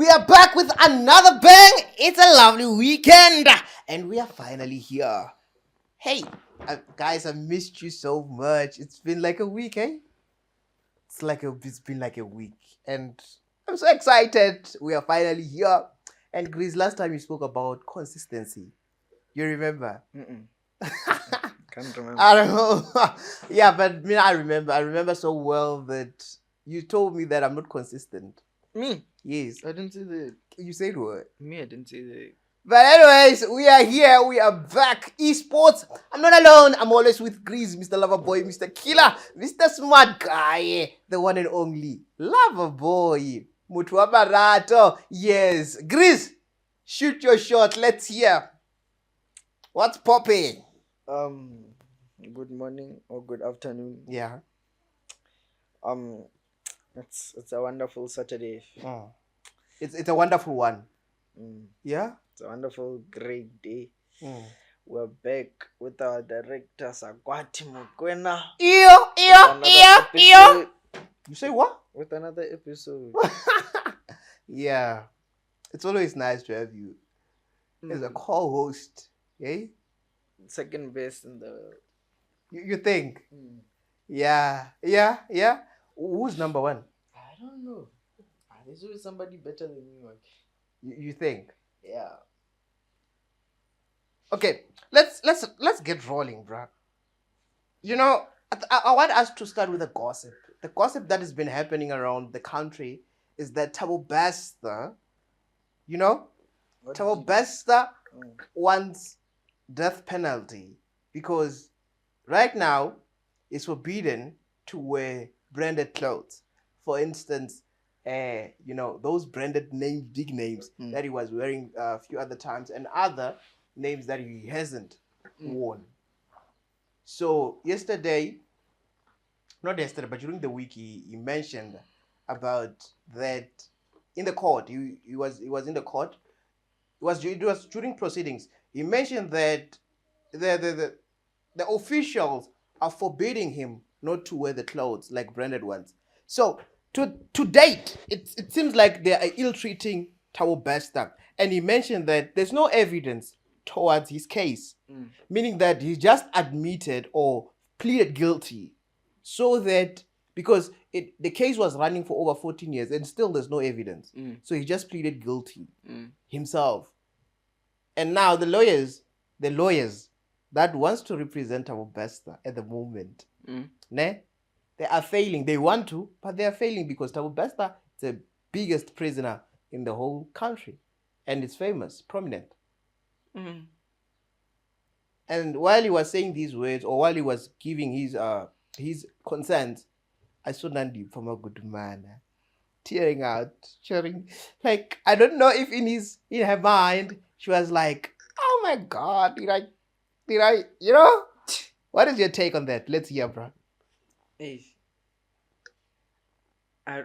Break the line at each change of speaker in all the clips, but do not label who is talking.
We are back with another bang. It's a lovely weekend, and we are finally here. Hey, guys, I missed you so much. It's been like a week, eh? It's been like a week, and I'm so excited. We are finally here. And Chris, last time you spoke about consistency. You remember?
Mm-mm. Can't remember.
I don't know. Yeah, but I remember. I remember so well that you told me that I'm not consistent.
Me?
Yes.
I didn't see that.
You said what?
Me, I didn't see that.
But anyways, we are here. We are back. Esports. I'm not alone. I'm always with Grease, Mr. Loverboy, Mr. Killer, Mr. Smart Guy, the one and only Loverboy. Mutwa Barato. Yes. Grease, shoot your shot. Let's hear. What's popping?
Good morning or good afternoon.
Yeah.
It's a wonderful Saturday.
It's a wonderful one. Yeah.
It's a wonderful, great day.
Mm.
We're back with our director Sagwati Mukwena.
Ew. You say what?
With another episode.
Yeah. It's always nice to have you as a co-host. Okay?
Second best in the.
You think? Yeah. Who's number one?
I don't know. There's always somebody better than me.
You think?
Yeah.
Okay, let's get rolling, bro. You know, I want us to start with a gossip. The gossip that has been happening around the country is that Thabo Bester, you know,
What
Thabo
did he-
Bester wants death penalty because right now it's forbidden to wear branded clothes. For instance, those branded names, big names that he was wearing a few other times, and other names that he hasn't worn. So not yesterday, but during the week, he mentioned about that in the court. He was in the court. It was during proceedings. He mentioned that the officials are forbidding him not to wear the clothes like branded ones. So to date, it seems like they are ill-treating Thabo Bester. And he mentioned that there's no evidence towards his case, meaning that he just admitted or pleaded guilty. So that because the case was running for over 14 years and still there's no evidence. So he just pleaded guilty himself. And now the lawyers that wants to represent Thabo Bester at the moment, they are failing. They want to, but they are failing because Thabo Bester is the biggest prisoner in the whole country. And it's famous, prominent. And while he was saying these words, or while he was giving his consent, I saw Nandi from a good man tearing out, cheering. Like, I don't know if in her mind she was like, oh my God, did I, What is your take on that? Let's hear, bro.
Hey, I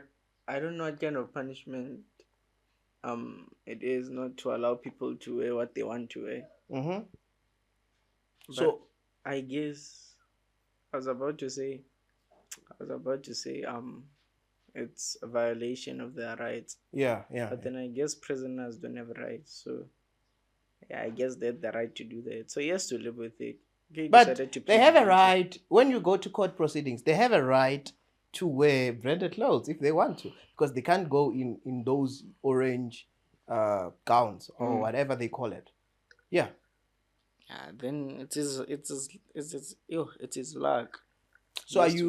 don't know what kind of punishment it is not to allow people to wear what they want to wear.
Mm-hmm.
But
So
I guess I was about to say it's a violation of their rights.
yeah.
But then I guess prisoners don't have rights, so yeah, I guess they have the right to do that. So he has to live with it. Okay, he
But
decided to
they
plead
have a
guilty.
right, when you go to court proceedings, they have a right to wear branded clothes if they want to, because they can't go in those orange gowns or whatever they call it. Yeah.
Yeah, then it is luck.
So
Yes.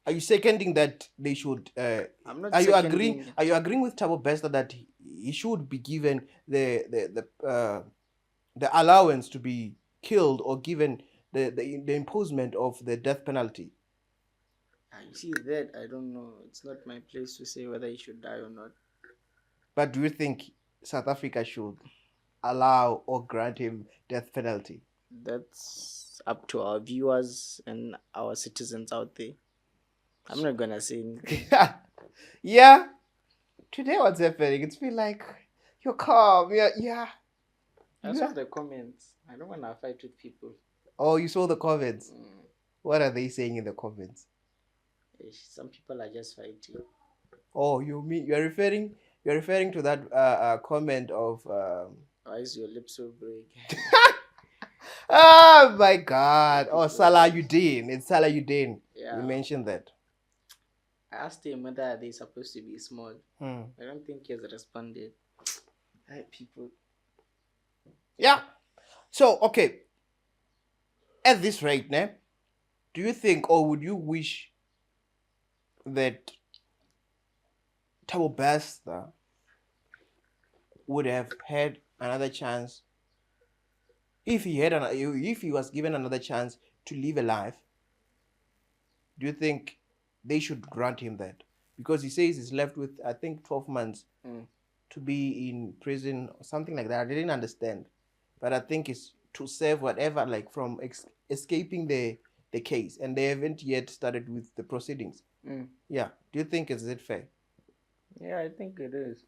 are you seconding that they should?
I'm not
Are you
seconding
agreeing?
it.
Are you agreeing with Thabo Bester that he should be given the allowance to be killed or given the imposement of the death penalty?
You see that I don't know. It's not my place to say whether he should die or not.
But do you think South Africa should allow or grant him death penalty?
That's up to our viewers and our citizens out there. I'm not gonna say anything.
Yeah. Today what's happening? It's been like you're calm. Yeah.
I saw the comments. I don't wanna fight with people.
Oh, you saw the comments. What are they saying in the comments?
Some people are just fighting.
Oh, you mean you're referring You're referring to that comment of.
Why is your lips so big?
Oh my God! Oh,
People
Salah
like-
Udin. It's Salah Udin.
Yeah.
You mentioned that.
I asked him whether they're supposed to be small.
Hmm.
I don't think he has responded. People.
Yeah. So okay. At this rate, ne, do you think or would you wish that Thabo Bester would have had another chance if he was given another chance to live a life? Do you think they should grant him that? Because he says he's left with, I think, 12 months to be in prison or something like that. I didn't understand, but I think it's to serve whatever, like from escaping the case, and they haven't yet started with the proceedings. Yeah. Do you think is it fair?
Yeah, I think it is.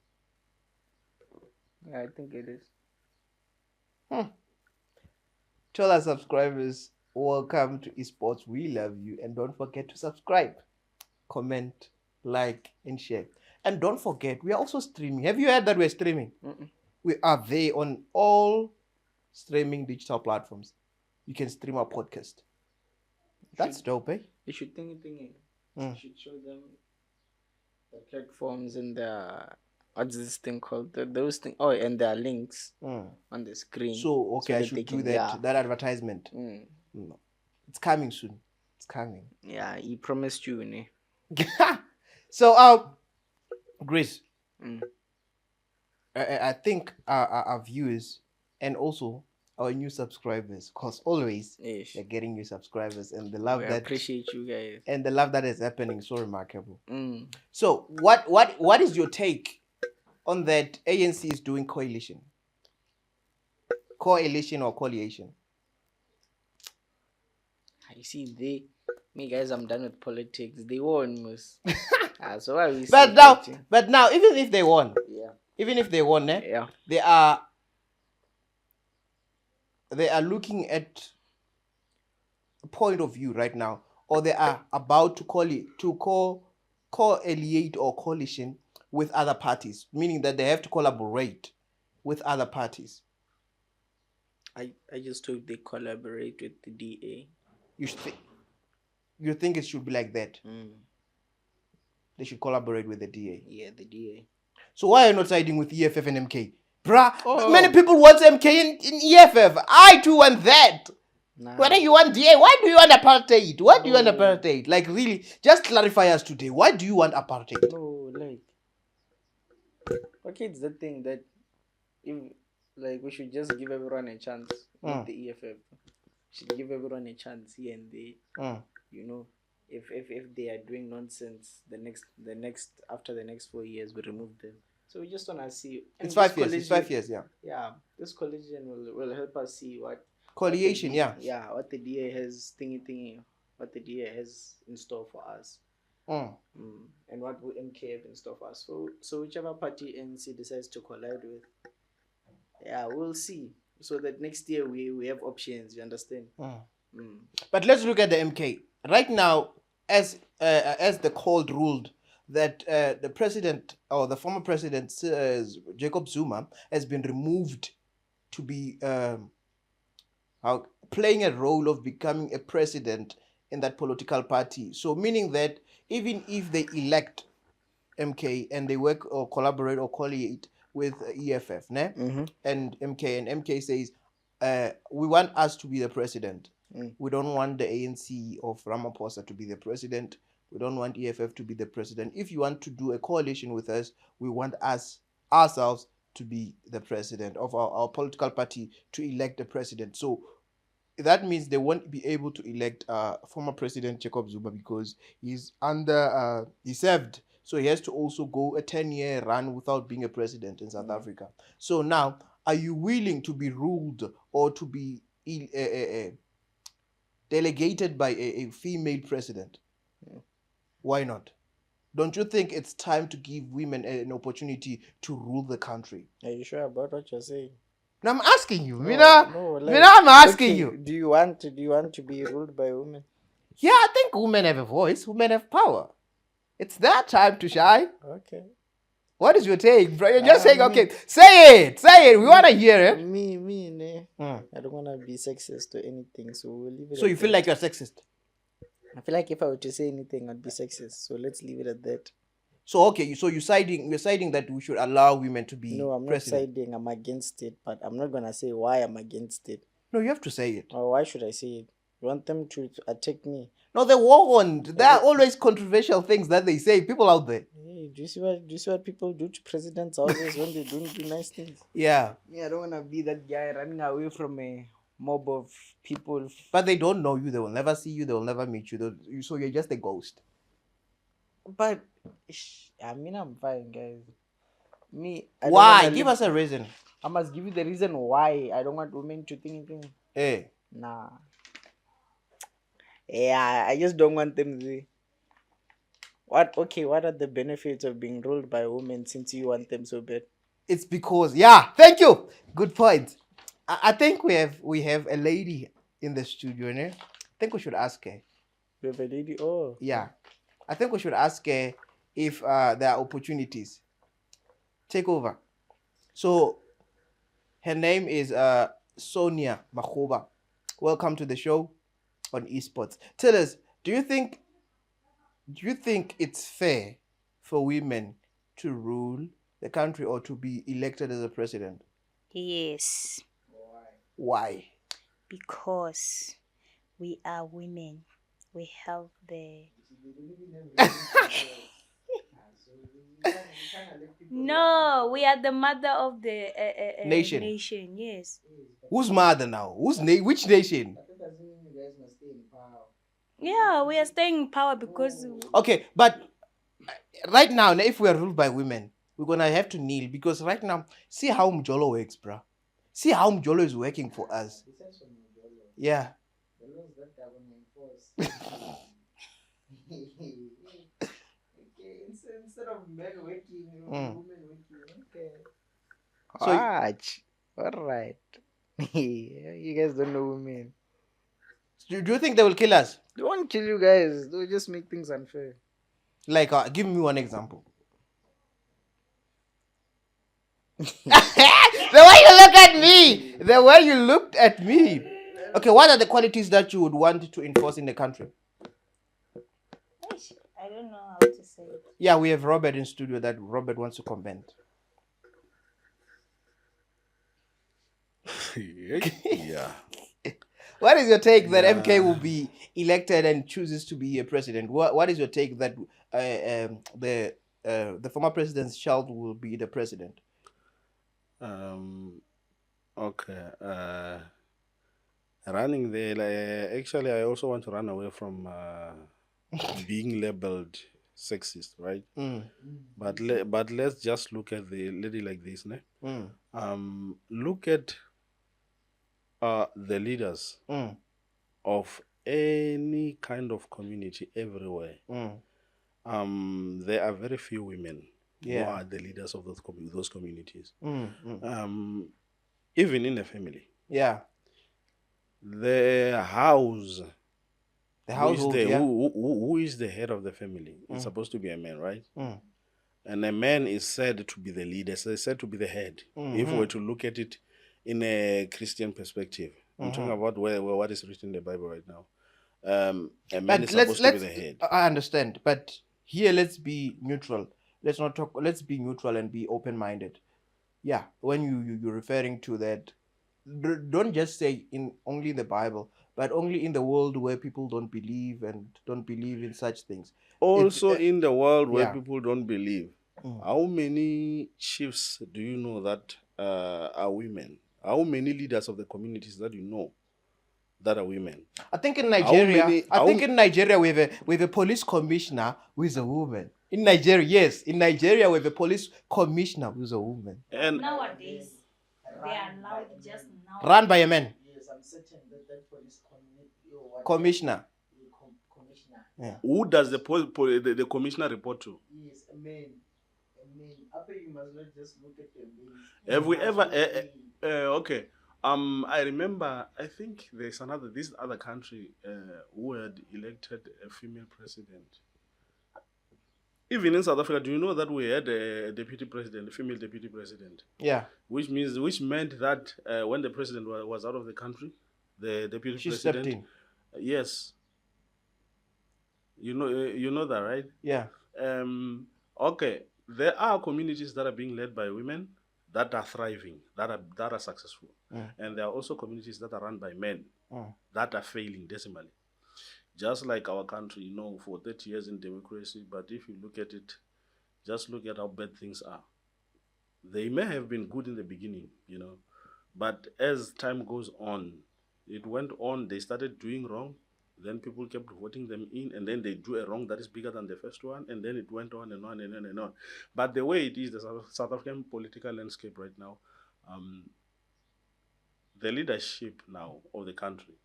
Yeah, I think it is.
Tell our subscribers, welcome to esports. We love you, and don't forget to subscribe, comment, like, and share. And don't forget, we are also streaming. Have you heard that we're streaming? We are there on all streaming digital platforms. You can stream our podcast. That's dope, eh?
You should think. You should show them the platforms and the what's this thing called? Those things. Oh, and their links on the screen.
So okay, I should do that. That advertisement. No. It's coming soon. It's coming.
Yeah, he promised you, ne?
So, Grace, I think our viewers and also our new subscribers, because always they're getting new subscribers, and the love that
appreciate you guys,
and the love that is happening so remarkable. So, what is your take on that? ANC is doing coalition or coalition?
You see, me guys, I'm done with politics. They won, most. So why we
but now, even if they won, they are looking at a point of view right now, or they are about to coaliate or coalition with other parties, meaning that they have to collaborate with other parties.
I just hope they collaborate with the DA.
You think it should be like that? They should collaborate with the DA.
Yeah, the DA.
So why are you not siding with EFF and MK? Bruh, many people want MK in EFF. I too want that. Whether you want DA, why do you want apartheid? Why do you want apartheid? Like, really, just clarify us today. Why do you want apartheid?
No, like, okay, it's the thing that we should just give everyone a chance with the EFF. Should give everyone a chance here and there. You know, if they are doing nonsense, after the next 4 years, we remove them. So we just wanna see.
It's 5 years. It's 5 years. Yeah.
Yeah, this coalition will help us see what
coalition.
What the DA has what the DA has in store for us. And what will MK have in store for us. So whichever party NC decides to collide with, we'll see. So that next year we have options. You understand?
But let's look at the MK right now. As the court ruled that the president or the former president Jacob Zuma has been removed to be playing a role of becoming a president in that political party. So meaning that even if they elect MK and they work or collaborate or coaliate with EFF, and MK says, we want us to be the president. We don't want the ANC of Ramaphosa to be the president. We don't want EFF to be the president. If you want to do a coalition with us, we want ourselves to be the president of our political party, to elect the president. So that means they won't be able to elect former President Jacob Zuma because he's he served. So he has to also go a 10-year run without being a president in South Africa. So now, are you willing to be ruled or to be delegated by a female president? Why not? Don't you think it's time to give women an opportunity to rule the country?
Are you sure about what you're saying?
No, I'm asking you. I'm asking you.
Do you want to be ruled by women?
Yeah, I think women have a voice. Women have power. It's their time to shine.
Okay.
What is your take, bro? You're just saying, okay, say it. Say it. We want to hear it.
I don't want to be sexist or anything, so we'll leave it
So
at
you feel
that.
like you're sexist?
I feel like if I were to say anything, I'd be sexist, so let's leave it at that.
So okay, so you're siding that we should allow women to be
No, I'm
president.
not siding. I'm against it, but I'm not gonna say why I'm against it.
No, you have to say it.
Or why should I say it? You want them to attack me?
No, they won't. There are always controversial things that they say. People out there.
Hey, do you see what people do to presidents' houses when they don't do nice things?
Yeah.
Yeah, I don't wanna be that guy running away from a mob of people.
But they don't know you. They will never see you. They will never meet you. So you're just a ghost.
But I mean, I'm fine, guys. I
Why? Give us a reason.
I must give you the reason why I don't want women to think anything.
Hey.
Nah. Yeah, I just don't want them to. What are the benefits of being ruled by women since you want them so bad?
It's because thank you. Good point. I think we have a lady in the studio, né? I think we should ask her.
We have a lady. Oh.
Yeah. I think we should ask her if there are opportunities. Take over. So her name is Sonia Mahoba. Welcome to the show on esports. Tell us, do you think it's fair for women to rule the country or to be elected as a president?
Yes.
Why?
Because we are women. We have the... No, we are the mother of the
Nation.
Nation, yes.
Whose mother now? Which nation?
Yeah, we are staying in power because...
Okay, but right now, if we are ruled by women, we're going to have to kneel because right now, see how Mjolo works, bro. See how Mjolo is working for us. Yeah.
Instead of men working, women working. Okay.
So
all right. You guys don't know women.
do you think they will kill us?
They won't kill you guys. They'll just make things unfair.
Like, give me one example. The way you look at me. The way you looked at me. Okay, what are the qualities that you would want to enforce in the country?
I don't know how to say it.
Yeah, we have Robert in studio that Robert wants to comment.
Yeah.
What is your take that MK will be elected and chooses to be a president? What is your take that the former president's child will be the president?
Okay. Running there, actually, I also want to run away from being labeled sexist, right? But let's just look at the lady like this, ne? Look at the leaders of any kind of community everywhere. There are very few women who are the leaders of those communities. Even in a family.
Yeah.
The house.
The household,
who is the head of the family? It's supposed to be a man, right? And a man is said to be the leader, said to be the head. If we were to look at it in a Christian perspective, I'm talking about what is written in the Bible right now. A man is supposed to be the head.
I understand, but here let's be neutral. Let's not talk. Let's be neutral and be open-minded. Yeah, when you're referring to that, don't just say only in the Bible, but only in the world where people don't believe in such things.
Also, in the world where people don't believe, how many chiefs do you know that are women? How many leaders of the communities that you know that are women?
I think in Nigeria, in Nigeria we have a police commissioner who is a woman. In Nigeria, yes, in Nigeria we have a police commissioner who is a woman.
And
nowadays, they are allowed just now.
Run by a man.
Yes, I'm certain that police
commissioner.
Yeah.
Who does the commissioner report to?
Yes, a man. After you must not just look at the men.
Have we ever? Okay. I remember. I think there's this other country who had elected a female president. Even in South Africa, do you know that we had a deputy president, a female deputy president?
Yeah.
Which meant that when the president was out of the country, the deputy
She
president
stepped in.
Yes. You know that, right?
Yeah.
Okay. There are communities that are being led by women that are thriving, that are successful. And there are also communities that are run by men that are failing decimally. Just like our country, for 30 years in democracy, but if you look at it, just look at how bad things are. They may have been good in the beginning, but as time goes on, it went on, they started doing wrong, then people kept voting them in, and then they do a wrong that is bigger than the first one, and then it went on and on and on and on. But the way it is, the South African political landscape right now, the leadership now of the country,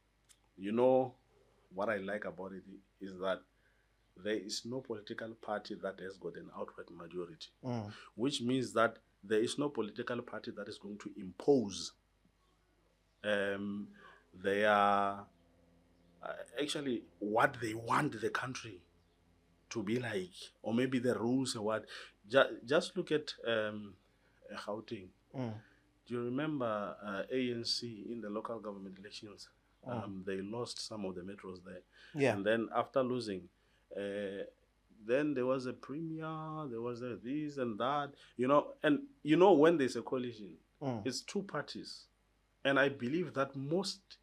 what I like about it is that there is no political party that has got an outright majority, which means that there is no political party that is going to impose actually what they want the country to be like, or maybe the rules or what. Just look at Gauteng. Do you remember ANC in the local government elections? They lost some of the metros there.
Yeah.
And then after losing, then there was a premier, there was a this and that, and when there's a coalition, it's two parties. And I believe that most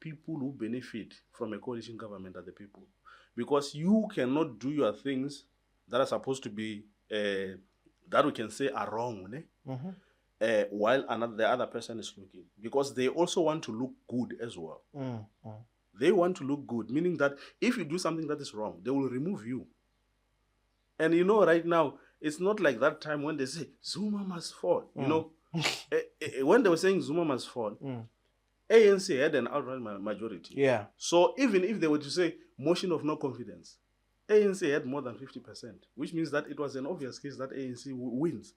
people who benefit from a coalition government are the people. Because you cannot do your things that are supposed to be, that we can say are wrong, while the other person is looking. Because they also want to look good as well. They want to look good, meaning that if you do something that is wrong, they will remove you. And right now, it's not like that time when they say, Zuma must fall. When they were saying Zuma must fall, ANC had an outright majority.
Yeah.
So even if they were to say motion of no confidence, ANC had more than 50%, which means that it was an obvious case that ANC wins.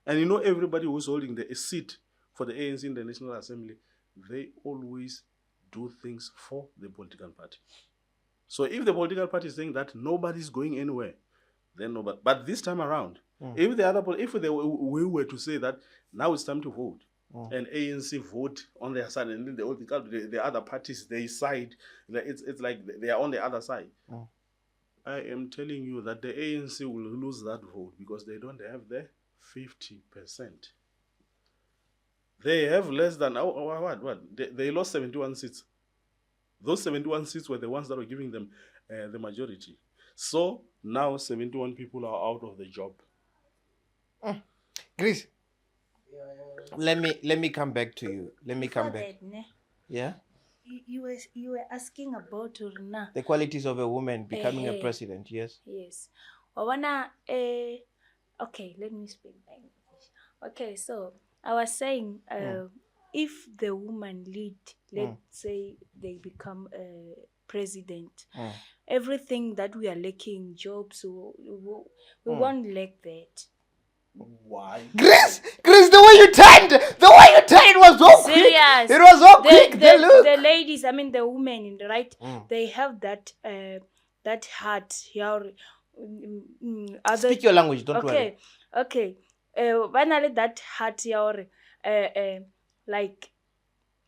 And everybody who's holding a seat for the ANC in the National Assembly, they always do things for the political party. So if the political party is saying that nobody's going anywhere, then nobody. But this time around, if we were to say that now it's time to vote, and ANC vote on their side, and then the other parties, they side, it's like they are on the other side. I am telling you that the ANC will lose that vote because they don't have the 50%. They have less than, what? They lost 71 seats. Those 71 seats were the ones that were giving them the majority. So now 71 people are out of the job.
Chris, let me come back to you.
Before that, ne,
Yeah.
you were asking about Rina.
The qualities of a woman becoming a president. Yes.
Yes. Okay, let me speak my English. Okay, so I was saying, if the woman lead, let's say they become a president, everything that we are lacking, jobs, we won't lack that.
Why?
Chris, the way you turned was so quick.
Serious.
It was so quick.
The ladies, I mean the women, right? They have that heart.
Speak your language. Don't worry.
Okay. When I let that heart, like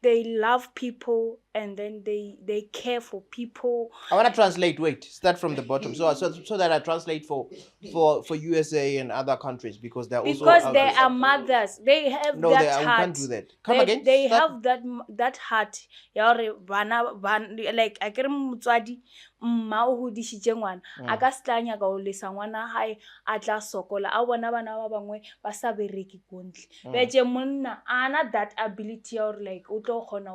they love people and then they care for people.
I want to translate. Wait, start from the bottom. So that I translate for USA and other countries because they're also
they are mothers. They have that heart.
We can't do that. Come again.
They have that heart. Like I can mutswadi mma o hodishitse ngwana a ka stlanya ka o lesa ngwana hae a tla sokola a bona bana ba bangwe ba sa bereki kontle betse monna ana that ability or like o tlo khona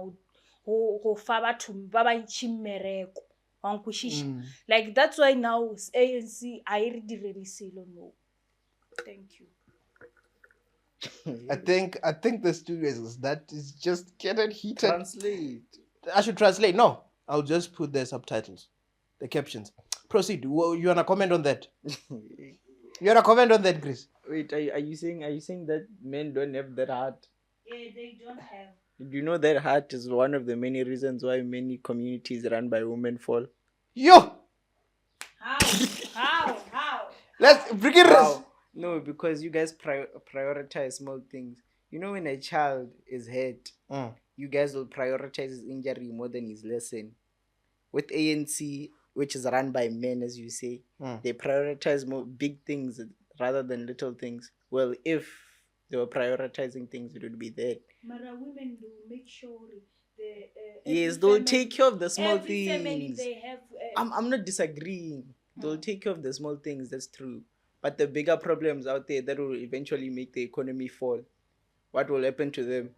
go fa batho ba ba ntshimmereko wa nkushisha like that's why now ANC I re direle selo no. Thank you.
I think the studio is just getting heated.
Translate.
I should translate. No, I'll just put the subtitles, the captions. Proceed. You want to comment on that? You want to comment on that, Chris?
Wait, are you saying that men don't have that heart?
Yeah, they don't have.
Do you know that heart is one of the many reasons why many communities run by women fall?
Yo!
How?
Let's bring it.
Wow. No, because you guys prioritize small things. You know, when a child is hurt, you guys will prioritize his injury more than his lesson. With ANC, which is run by men, as you say, they prioritize more big things rather than little things. Well, if they were prioritizing things, it would be that.
Mara women do make sure the
Yes, they'll take care of the small
every family
things.
they have.
I'm not disagreeing. They'll take care of the small things. That's true. But the bigger problems out there that will eventually make the economy fall, what will happen to them?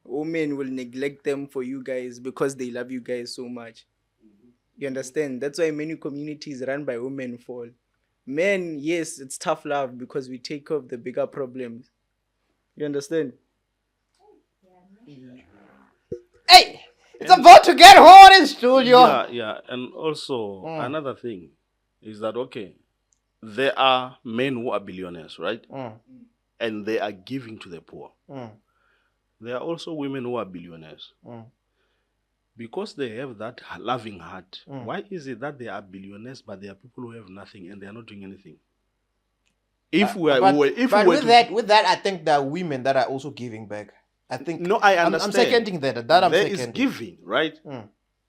Women will neglect them for you guys because they love you guys so much. You understand? That's why many communities run by women fall. Men, yes, it's tough love because we take care of the bigger problems. You understand?
Hey, it's about to get hot in studio.
Yeah. And also, another thing is that, okay, there are men who are billionaires, right? And they are giving to the poor. There are also women who are billionaires. Because they have that loving heart, why is it that they are billionaires but there are people who have nothing and they are not doing anything?
With that, I think there are women that are also giving back. I think.
No, I understand.
I'm seconding that.
There is giving, right?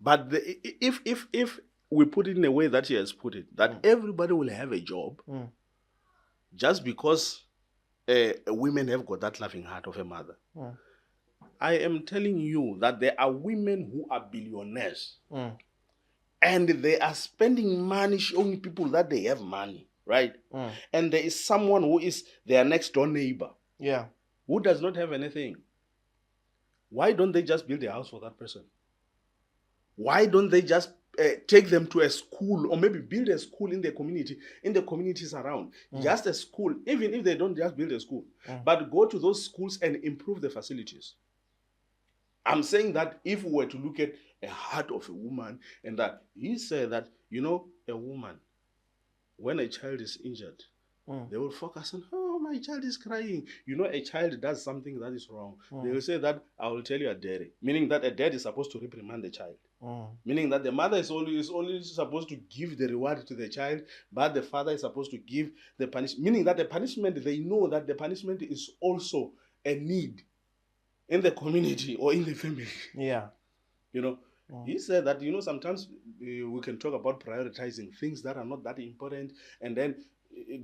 But if we put it in a way that he has put it, that everybody will have a job, just because women have got that loving heart of a mother. I am telling you that there are women who are billionaires and they are spending money showing people that they have money, right? And there is someone who is their next door neighbor, who does not have anything. Why don't they just build a house for that person? Why don't they just take them to a school, or maybe build a school in the community, in the communities around? Just a school, even if they don't just build a school, but go to those schools and improve the facilities. I'm saying that if we were to look at a heart of a woman, and that he said that, a woman, when a child is injured, they will focus on, oh, my child is crying. A child does something that is wrong. They will say that, I will tell you a daddy, meaning that a dad is supposed to reprimand the child. Meaning that the mother is only supposed to give the reward to the child, but the father is supposed to give the punishment. Meaning that the punishment, they know that the punishment is also a need in the community or in the family. He said that, sometimes we can talk about prioritizing things that are not that important and then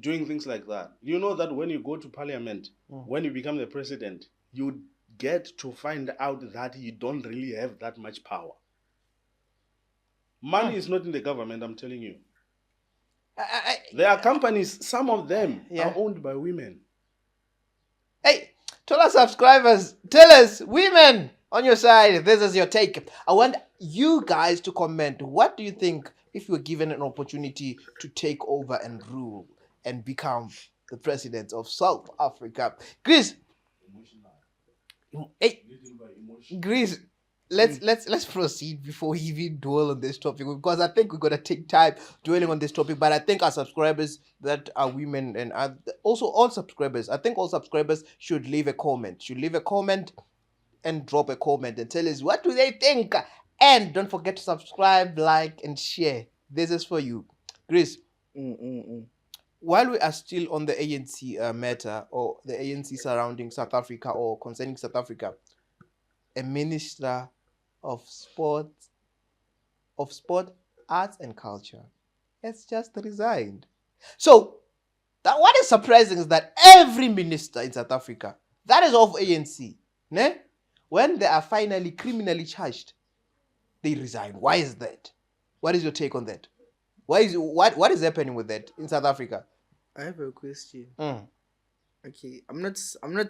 doing things like that. You know that when you go to parliament, when you become the president, you get to find out that you don't really have that much power. Money is not in the government, I'm telling you. There are companies, some of them are owned by women.
Hey, tell our subscribers, tell us, women on your side, this is your take. I want you guys to comment. What do you think if you were given an opportunity to take over and rule and become the president of South Africa? Chris, hey, Chris, let's proceed before we even dwell on this topic, because I think we're gonna take time dwelling on this topic. But I think our subscribers that are women and also all subscribers, I think all subscribers should leave a comment. And drop a comment and tell us what do they think. And don't forget to subscribe, like, and share. This is for you, Chris. While we are still on the ANC matter, or the ANC surrounding South Africa or concerning South Africa, a minister of sport, arts and culture has just resigned. So what is surprising is that every minister in South Africa that is of ANC, when they are finally criminally charged, they resign. Why is that? What is your take on that? What is happening with that in South Africa?
I have a question. Okay, I'm not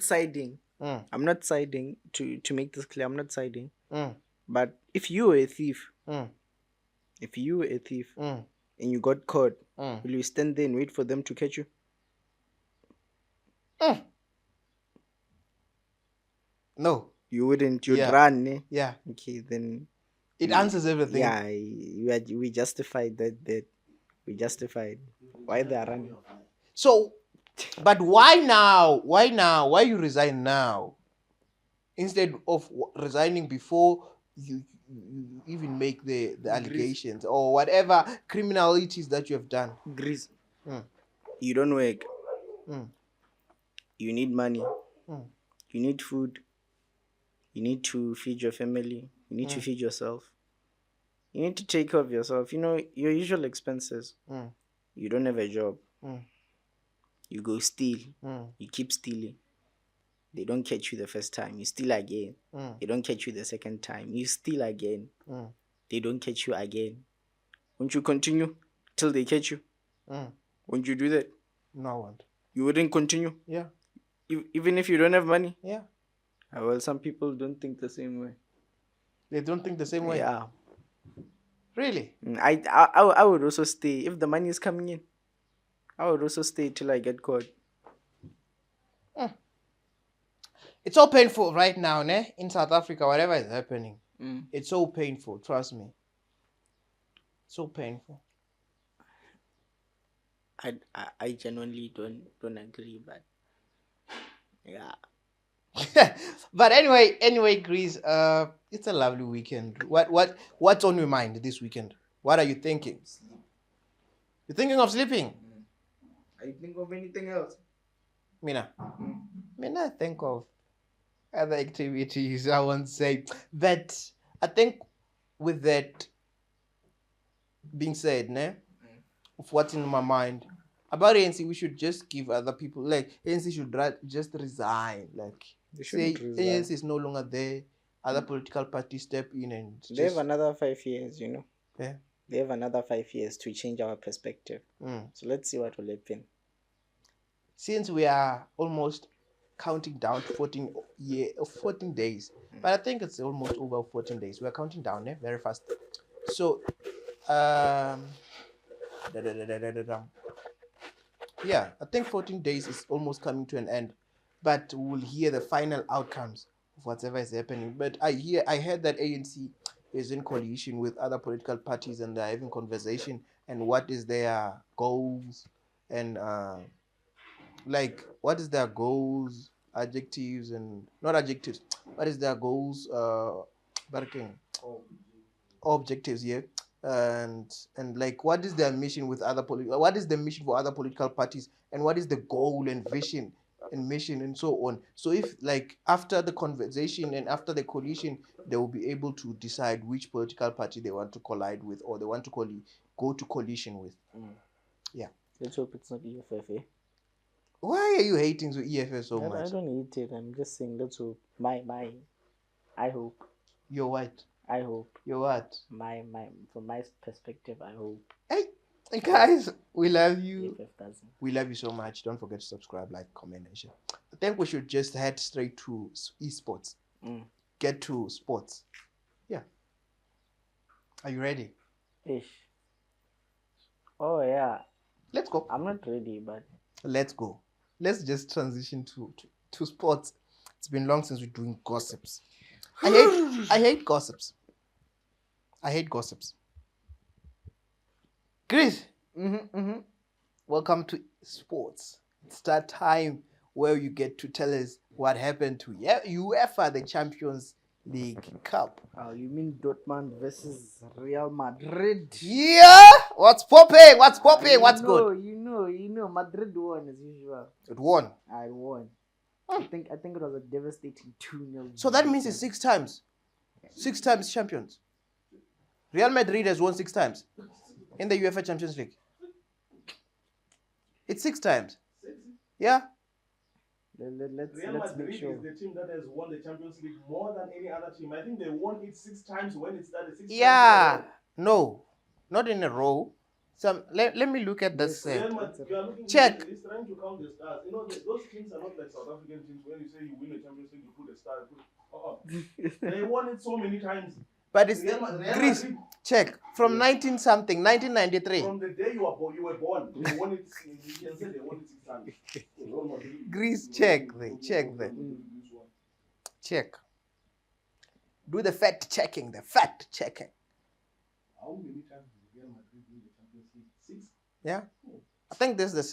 siding. I'm not siding, to make this clear. I'm not siding. But if you were a thief, and you got caught, will you stand there and wait for them to catch you?
No.
You wouldn't. You'd run, eh?
Yeah.
Okay, then
it answers everything.
Yeah, we justified that. We justified why they are running.
So, but why now? Why you resign now instead of resigning before you even make the allegations or whatever criminalities that you have done?
Greece. You don't work.
Mm.
You need money.
Mm.
You need food. You need to feed your family. You need to feed yourself. You need to take care of yourself. You know, your usual expenses.
Mm.
You don't have a job.
Mm.
You go steal.
Mm.
You keep stealing. They don't catch you the first time. You steal again. They don't catch you the second time. You steal again. They don't catch you again. Won't you continue till they catch you? Won't you do that?
No, I won't.
You wouldn't continue?
Yeah.
Even if you don't have money?
Yeah.
Well, some people don't think the same way.
They don't think the same way?
Yeah.
Really?
I would also stay. If the money is coming in, I would also stay till I get caught.
It's so painful right now, ne? In South Africa, whatever is happening. It's so painful, trust me. So painful.
I genuinely don't agree, but yeah.
But anyway, Greece, it's a lovely weekend. What's on your mind this weekend? What are you thinking? You're thinking of sleeping?
Are you thinking of anything else?
Mina, I think of other activities. I won't say, but I think with that being said, ne, of what's in my mind about ANC, we should just give other people, like ANC should just resign, like say ANC is no longer there. Other political parties step in and
they have another 5 years, you know.
Yeah.
They have another 5 years to change our perspective. So let's see what will happen.
Since we are almost counting down to 14 days, but I think it's almost over 14 days. We are counting down, very fast. So, yeah, I think 14 days is almost coming to an end, but we'll hear the final outcomes of whatever is happening. But I heard that ANC is in coalition with other political parties and they're having conversation and what is their goals and like what is their goals, adjectives and not adjectives. What is their goals? Objectives, yeah. And like what is their mission with other what is the mission for other political parties and what is the goal and vision and mission and so on. So if like after the conversation and after the coalition they will be able to decide which political party they want to collide with or they want to go to coalition with. Yeah,
let's hope it's not EFF.
Why are you hating the EFF so much?
I don't hate it. I'm just saying let's hope. I hope.
You're what?
I hope.
You're what?
From my perspective, I hope.
Hey, guys, we love you.
EFF doesn't.
We love you so much. Don't forget to subscribe, like, comment, and share. I think we should just head straight to esports. Get to sports. Yeah. Are you ready?
Ish. Oh yeah.
Let's go.
I'm not ready, but
let's go. Let's just transition to sports. It's been long since we're doing gossips. I hate gossips. I hate gossips. Chris, welcome to sports. It's that time where you get to tell us what happened to UEFA, the Champions League Cup.
Oh, you mean Dortmund versus Real Madrid?
Yeah! What's popping? What's good?
You know, Madrid won as usual.
It won.
I won. I think it was a devastating 2-0.
So that means it's 6 times. 6 times champions. Real Madrid has won 6 times in the UEFA Champions League. It's 6 times. Yeah.
Let's
Madrid
make sure.
is the team that has won the Champions League more than any other team. I think they won it 6 times when it started. 6
times. No, not in a row. Let me look at this. Check.
He's trying to count the stars. You know, those teams are not like South African teams. When you say you win the Champions League, you put a star. They won it so many times.
But it's Greece. Check from 1993.
From the day you were born, they won it. You can say they won it 6 times.
Greece, check. Check. Do the fact checking.
How many times did Real Madrid win the Champions League? 6?
Yeah, I think this is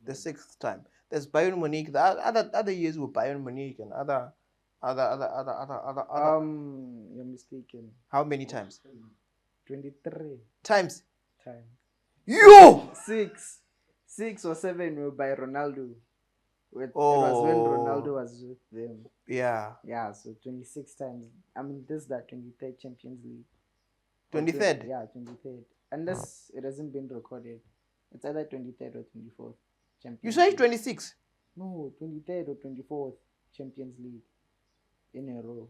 the 6th time. There's Bayern Munich. The other years were Bayern Munich and other.
You're mistaken.
How many times?
23
times.
Time.
You
6 6 or 7 were by Ronaldo. It was when Ronaldo was with them.
Yeah.
Yeah, so 26 times. I mean, this is that 23rd Champions League.
23rd?
Yeah, 23rd. Unless it hasn't been recorded. It's either 23rd or 24th Champions
You say
League.
26?
No, 23rd or 24th Champions League in a row.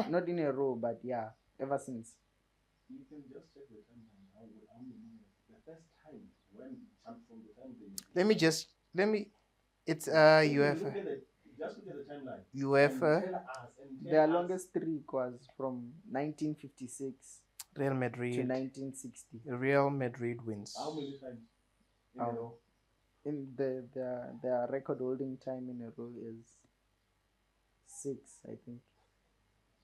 Not in a row, but yeah, ever since.
You can just check the timeline. How many the first time when from the time they
it's
UEFA.
UEFA.
Just look at the timeline.
UEFA.
Tell us and
Their longest streak was from 1956
Real Madrid
to 1960.
Real Madrid wins.
How many times in a row?
In their record holding time in a row is 6, I think.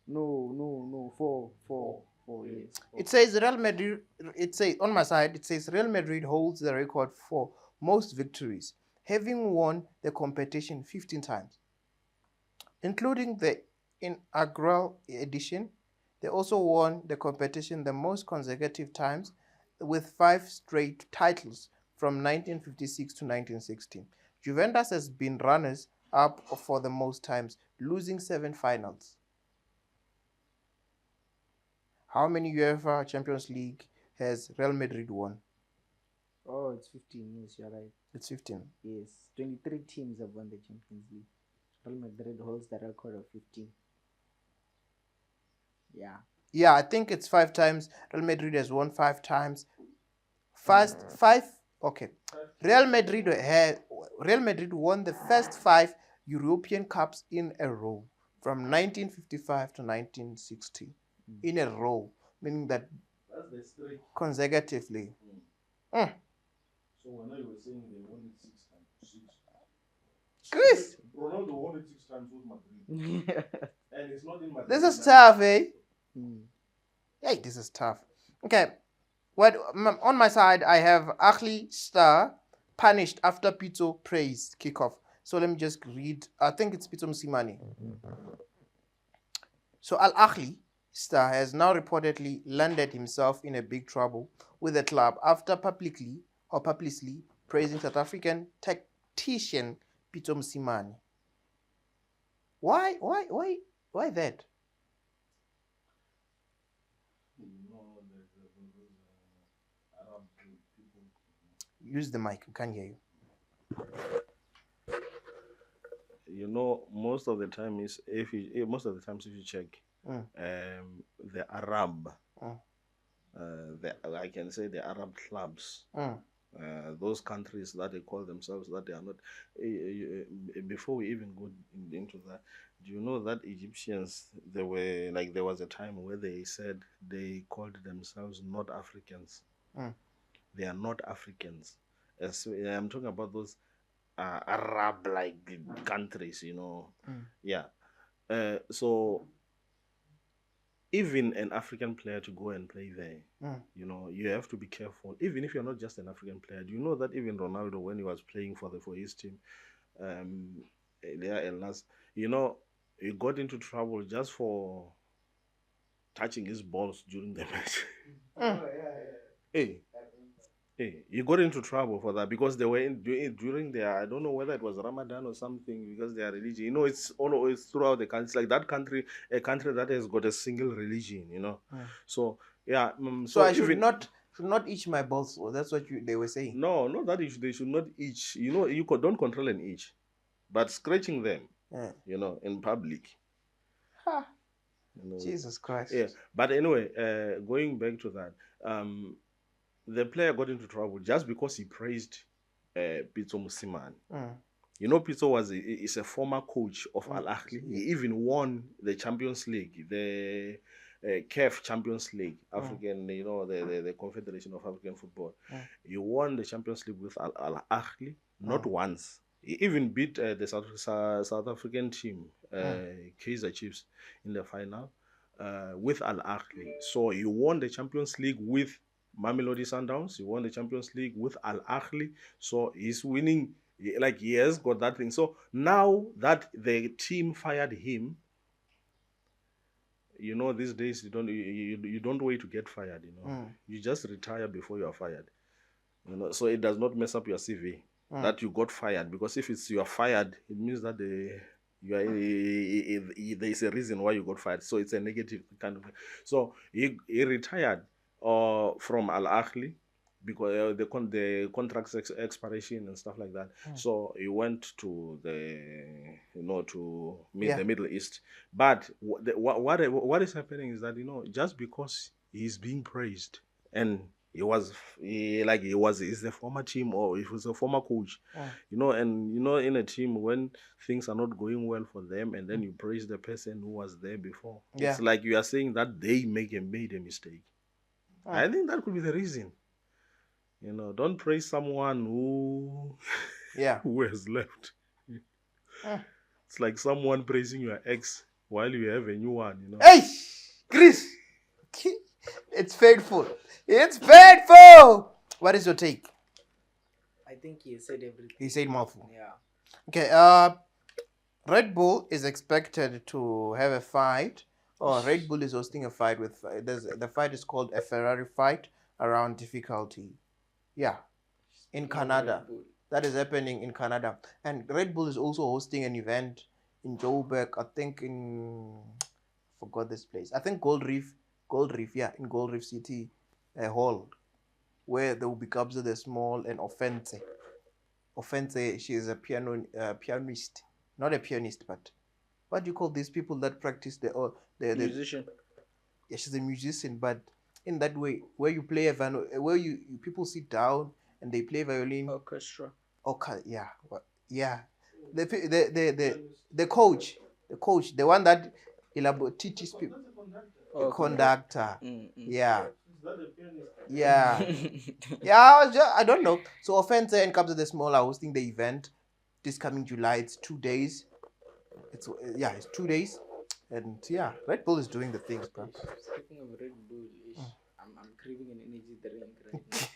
No, 4 years.
It says Real Madrid. It says on my side. It says Real Madrid holds the record for most victories, having won the competition 15 times, including the inaugural edition. They also won the competition the most consecutive times, with 5 straight titles from 1956 to 1960. Juventus has been runners-up for the most times, losing 7 finals. How many UEFA Champions League has Real Madrid won?
Oh, it's 15 years, you're right.
It's 15.
Yes, 23 teams have won the Champions League. Real Madrid holds the record of 15. Yeah.
Yeah, I think it's 5 times. Real Madrid has won 5 times. First 5. Okay. Real Madrid won the first 5 European Cups in a row from 1955 to 1960. In a row, meaning that
That's the streak.
consecutively.
So when you were saying they won it 6 times.
Chris!
Ronaldo won it 6 times with Madrid. And it's not in Madrid.
This is tough, eh? Hey, this is tough. Okay. What on my side, I have Ahli Star punished after Pito praise kickoff. So let me just read. I think it's Pito Msimani. So Al Ahli Star has now reportedly landed himself in a big trouble with the club after publicly praising South African tactician Pito Msimani. Why that?
Arab people.
Use the mic. We can't hear you.
You know, most of the times if you check, the Arab, I can say the Arab clubs, those countries that they call themselves that they are not. Before we even go into that, do you know that Egyptians, there was a time where they said they called themselves not Africans. They are not Africans. I'm talking about those Arab-like countries, you know. Yeah. So even an African player to go and play there, you know, you have to be careful. Even if you're not just an African player, do you know that even Ronaldo, when he was playing for his team, you know, he got into trouble just for touching his balls during the match. Hey, you got into trouble for that because they were during their, I don't know whether it was Ramadan or something, because their religion, you know, it's always throughout the country, like that country, a country that has got a single religion, you know. So yeah,
so I should not itch my balls. Well, that's what they were saying.
No, not that they should not itch. You know, you don't control an itch, but scratching them, you know, in public. You know,
Jesus Christ.
Yeah, but anyway, going back to that, the player got into trouble just because he praised Pito Msimani. You know, Pito is a former coach of Al Ahly. He even won the Champions League, the CAF Champions League, African, you know, the Confederation of African Football. He won the Champions League with Al Ahly, not once. He even beat the South African team, Kaizer Chiefs, in the final with Al Ahly. So he won the Champions League with Mamelodi Sundowns. He won the Champions League with Al Ahly. So he's winning, like he has got that thing. So now that the team fired him, you know, these days you don't wait to get fired, you know. You just retire before you are fired. You know, so it does not mess up your CV. that you got fired, because if you are fired, it means that there is a reason why you got fired. So it's a negative kind of. So he retired from Al Ahly because the contract's expiration and stuff like that. So he went to to the Middle East. But what is happening is that just because he's being praised and he's the former team, or he was a former coach, and in a team when things are not going well for them, and then you praise the person who was there before. It's like you are saying that they made a mistake. I think that could be the reason. Don't praise someone who who has left. It's like someone praising your ex while you have a new one.
Hey, Chris, it's painful. It's painful. What is your take?
I think he said everything.
He said mouthful.
Yeah.
Okay. Red Bull is expected to have a fight. Red Bull is hosting a fight with. The fight is called a Ferrari fight around difficulty. Yeah, in Canada. That is happening in Canada. And Red Bull is also hosting an event in Joburg, I think forgot this place. I think Gold Reef, in Gold Reef City Hall, where there will be Kabza the Small and Offense. Offense, she is a pianist. Not a pianist, but what do you call these people that practice the
musician?
Yeah, she's a musician, but in that way, where you play where you people sit down and they play violin.
Orchestra.
Okay, yeah, yeah. The coach, the one that teaches people. The conductor. Yeah. Yeah. Yeah, I don't know. So Offense and Kabza the Small are hosting the event this coming July. It's 2 days. It's 2 days. And yeah, Red Bull is doing the things, bro.
Speaking of Red Bull, I'm craving an energy drink right now.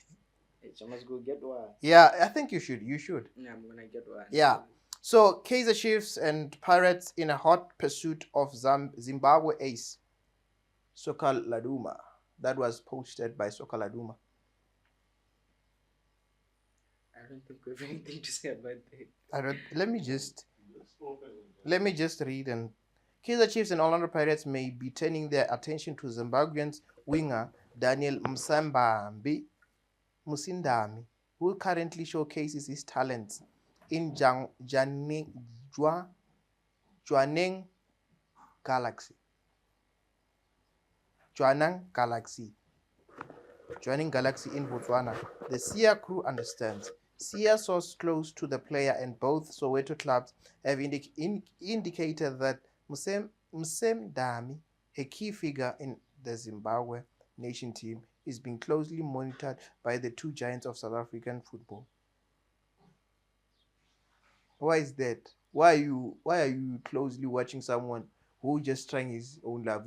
I must go get one.
Yeah, I think you should.
Yeah, I'm gonna get one.
Yeah. So Kaizer Chiefs and Pirates in a hot pursuit of Zimbabwe ace Sokal Laduma. That was posted by Sokal Laduma.
I don't think we have anything to say about that.
Let me just read. And Kaizer Chiefs and Orlando Pirates may be turning their attention to Zimbabwean winger Daniel Musindami, who currently showcases his talents in Jwaneng Galaxy. Jwaneng Galaxy in Botswana. The SIA crew understands. SIA source close to the player and both Soweto clubs have indicated that Musindami, a key figure in the Zimbabwe nation team, is being closely monitored by the two giants of South African football. Why is that? Why are you closely watching someone who's just trying his own life?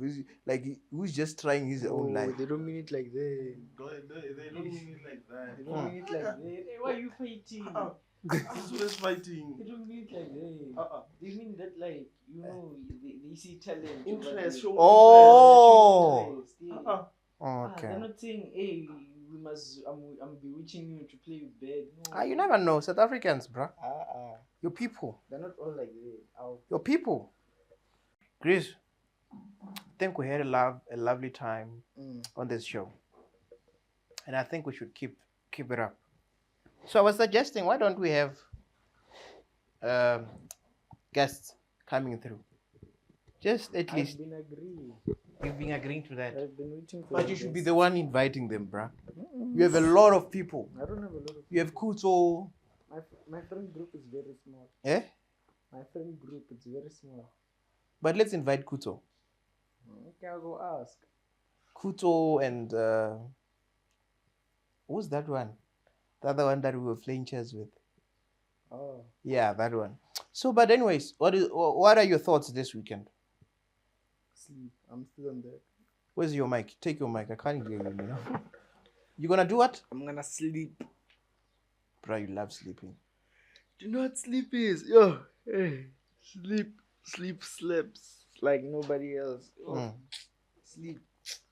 Who's just trying his own life?
They don't mean it like that.
They don't mean it like that.
They don't mean it like that. Hey, why are you fighting?
Who's fighting?
They don't mean it like that. They mean that, like, they see talent.
Interest.
Oh. Okay.
They're not saying, hey, I'm bewitching you to play with bed. No.
You never know. South Africans, bruh. Your people.
They're not all like that.
Your people. Chris, I think we had a lovely time on this show. And I think we should keep it up. So I was suggesting, why don't we have guests coming through? Just at least.
I've been agreeing.
You've been agreeing to that.
I've been waiting for.
But you should be the one inviting them, bruh. You have a lot of people.
I don't have a lot of people.
You have Kuto.
My friend group is very small.
Eh?
My friend group is very small.
But let's invite Kuto.
Okay, I'll go ask.
Kuto and who's that one? The other one that we were playing chess with.
Oh.
Yeah, that one. So, but anyways, what are your thoughts this weekend?
Sleep. I'm still on there.
Where's your mic? Take your mic. I can't hear you now. You gonna do what?
I'm gonna sleep.
Bro, you love sleeping.
Do you know what sleep is? Yo, hey, sleep slaps like nobody else. Sleep.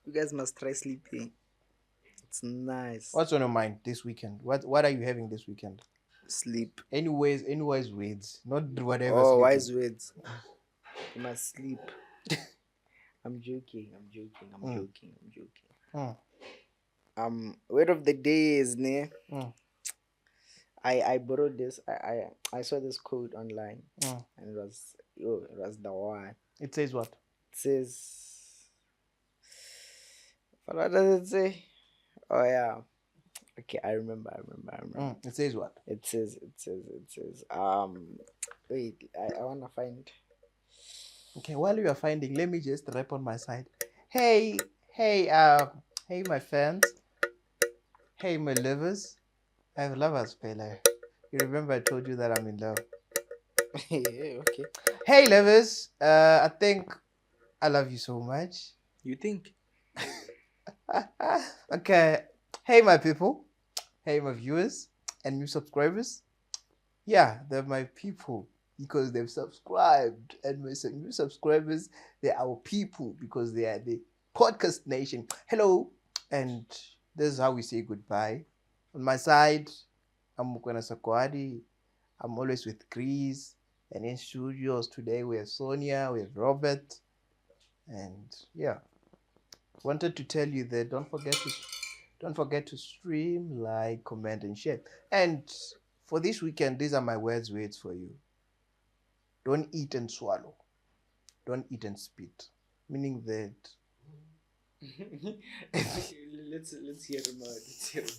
You guys must try sleeping. It's nice.
What's on your mind this weekend? What are you having this weekend?
Sleep.
Any wise words, not whatever.
Oh,
sleeping.
wise words. You must sleep. I'm joking. Word of the day is ne. I borrowed this. I saw this quote online, and it was the one.
It says what?
It says, what does it say? Oh yeah. Okay, I remember.
It says what?
It says. Wait, I wanna find.
Okay, while you are finding, let me just rap on my side. Hey, my fans. Hey, my lovers. I have lovers, Pele. You remember I told you that I'm in love.
Yeah, okay.
Hey, lovers. I think I love you so much.
You think?
Okay. Hey, my people. Hey, my viewers and new subscribers. Yeah, they're my people because they've subscribed. And my new subscribers, they're our people because they are the podcast nation. Hello. And this is how we say goodbye. On my side, I'm Mukwena Sakwadi. I'm always with Chris. And in studios today, we have Sonia, we have Robert. And yeah, wanted to tell you that don't forget to stream, like, comment, and share. And for this weekend, these are my words for you. Don't eat and swallow. Don't eat and spit. Meaning that.
let's hear him out.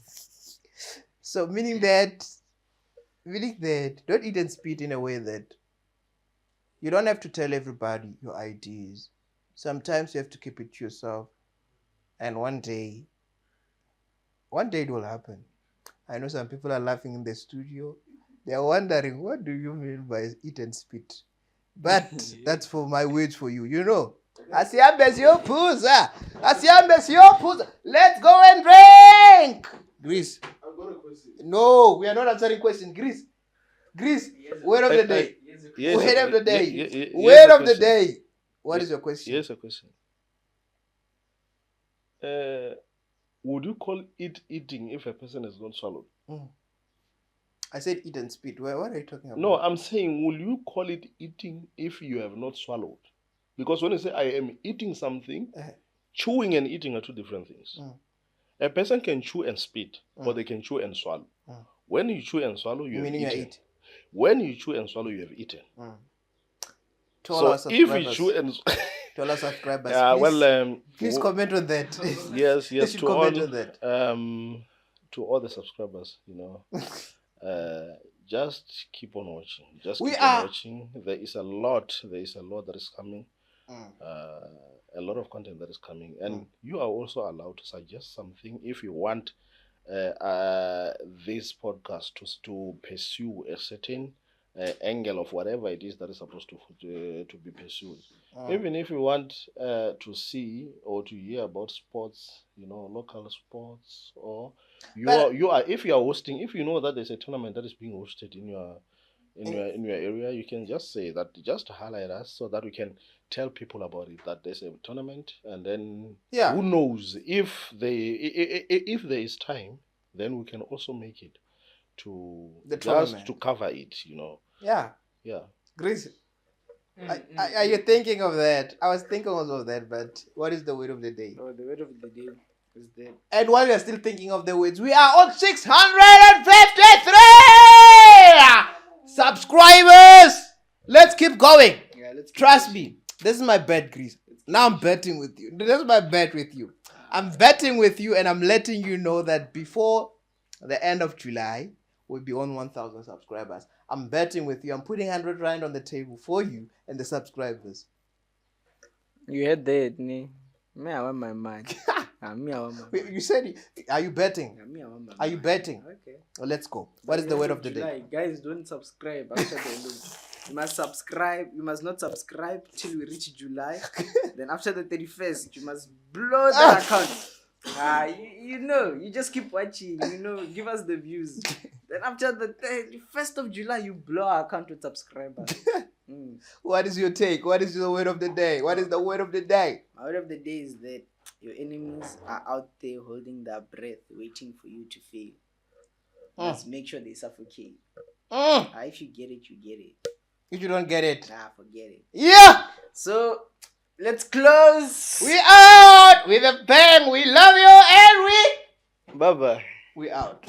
So meaning that don't eat and spit in a way that you don't have to tell everybody your ideas. Sometimes you have to keep it to yourself. And one day it will happen. I know some people are laughing in the studio. They are wondering, what do you mean by eat and spit? But that's for my words for you. You know. Asiambes your puza. Let's go and drink. Greece.
I've got a question.
No, we are not answering questions. Greece. Word of the day. Word of the day. Word of the day. What is your question?
Here's a question. Would you call it eating if a person has not swallowed?
I said eat and spit. What are you talking about?
No, I'm saying, will you call it eating if you have not swallowed? Because when you say I am eating something, chewing and eating are two different things. A person can chew and spit, or they can chew and swallow. When you chew and swallow, you have eaten. When you chew and swallow, you have eaten. So if you chew and
to our subscribers, please comment on that.
yes,
to all on that.
To all the subscribers, just keep on watching. Watching. There is a lot that is coming. A lot of content that is coming, and you are also allowed to suggest something if you want this podcast to pursue a certain angle of whatever it is that is supposed to be pursued. Even if you want to see or to hear about sports, local sports, or if you are hosting, if you know that there's a tournament that is being hosted in your area, you can just say that, just highlight us so that we can tell people about it, that there's a tournament, and then who knows, if there is time, then we can also make it to cover it,
Grace, are you thinking of that? I was thinking also of that, but what is the word of the day?
Oh, the word of the day is that.
And while we are still thinking of the words, we are on 653 subscribers. Let's keep going. Trust me. This is my bet, Chris. Now I'm betting with you. This is my bet with you. I'm betting with you, and I'm letting you know that before the end of July, we'll be on 1,000 subscribers. I'm betting with you. I'm putting 100 rand on the table for you and the subscribers.
You heard that, me? Me, I want my man. Me, I want my man.
You said, are you betting?
Me, I want my man.
Are you betting?
Okay.
Well, let's go. What is the word of the day?
Guys, don't subscribe after the loop. You must subscribe. You must not subscribe till we reach July. Then after the 31st, you must blow the account. You just keep watching. Give us the views. Then after the 1st of July, you blow our account with subscribers.
What is your take? What is the word of the day? What is the word of the day?
My word of the day is that your enemies are out there holding their breath, waiting for you to fail. Let's make sure they suffocate. If you get it, you get it.
If you don't get it,
Forget it.
yeah.
So let's close.
We out with a bang. We love you and
Bye bye.
we out.